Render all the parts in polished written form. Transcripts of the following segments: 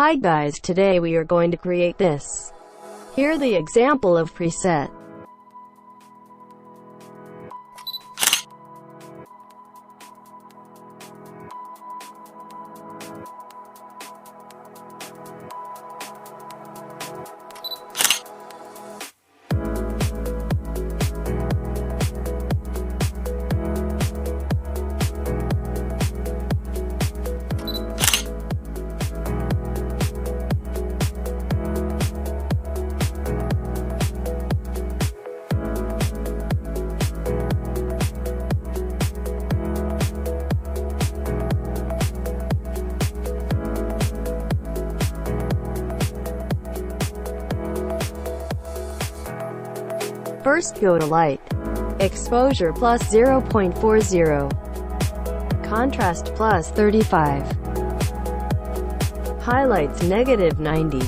Hi guys, today we are going to create this. Here the example of preset. First go to Light. Exposure plus 0.40. Contrast plus 35. Highlights negative 90.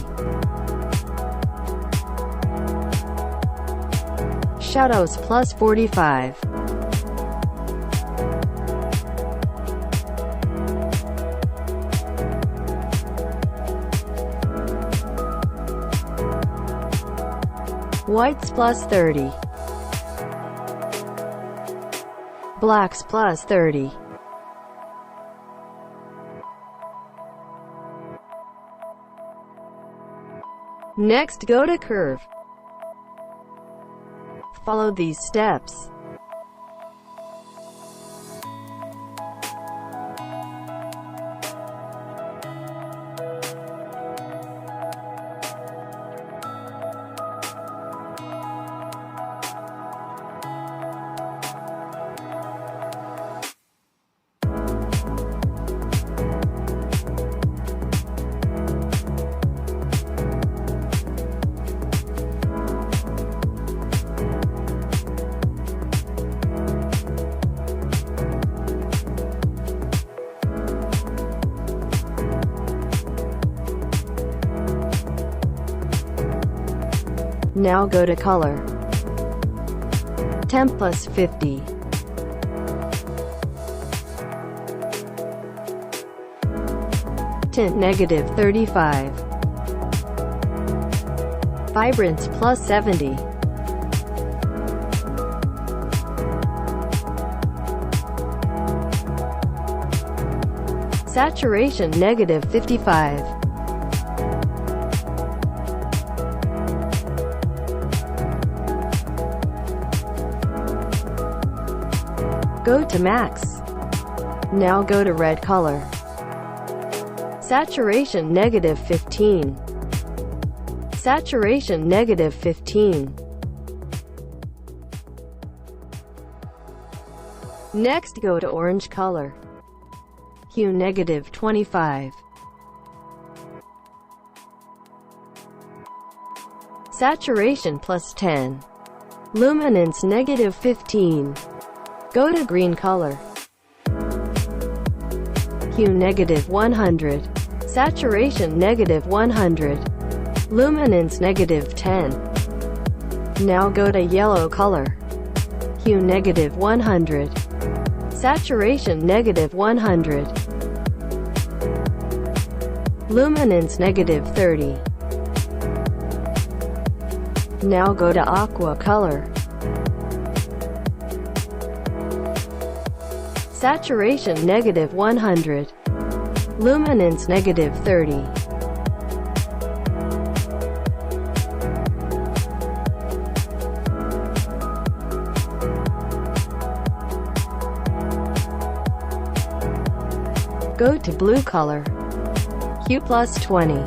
Shadows plus 45. Whites plus 30. Blacks plus 30. Next go to Curve. Follow these steps. Now go to Color. Temp plus 50. Tint negative 35. Vibrance plus 70. Saturation negative 55. Go to Max. Now go to Red color. Saturation negative 15. Saturation negative 15. Next go to Orange color. Hue negative 25. Saturation plus 10. Luminance negative 15. Go to Green color. Hue negative 100. Saturation negative 100. Luminance negative 10. Now go to Yellow color. Hue negative 100. Saturation negative 100. Luminance negative 30. Now go to Aqua color. Saturation negative 100. Luminance negative 30. Go to Blue color. Hue plus 20.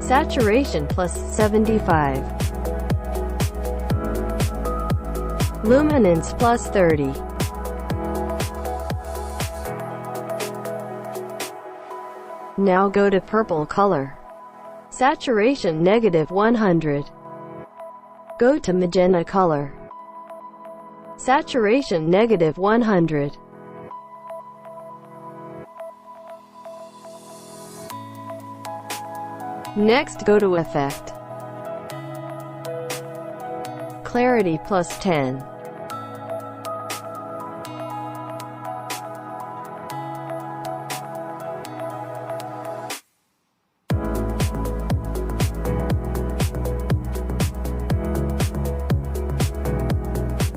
Saturation plus 75. Luminance plus 30. Now go to Purple color. Saturation negative 100. Go to Magenta color. Saturation negative 100. Next go to Effect. Clarity plus 10.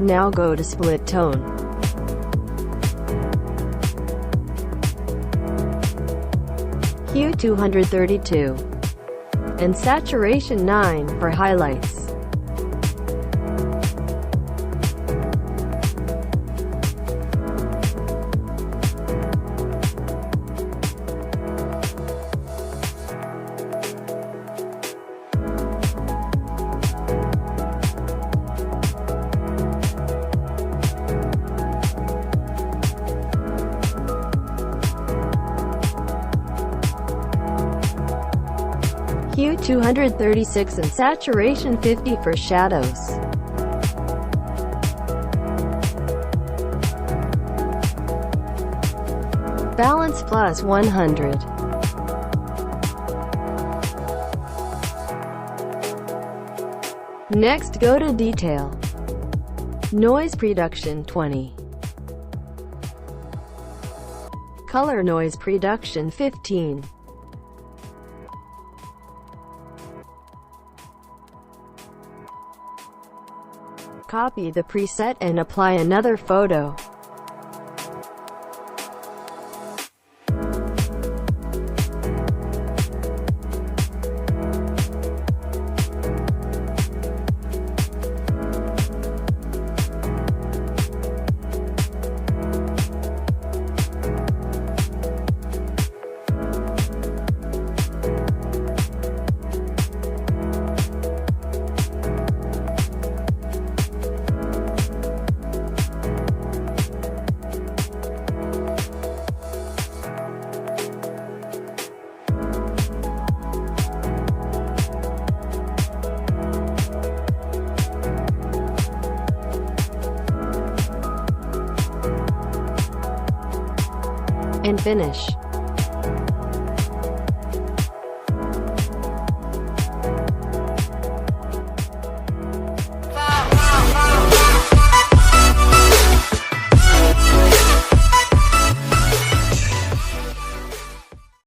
Now go to split tone. Hue 232. And saturation 9 for highlights. Hue 236 and saturation 50 for shadows. Balance plus 100. Next go to detail. Noise reduction 20. Color noise reduction 15. Copy the preset and apply another photo. And finish.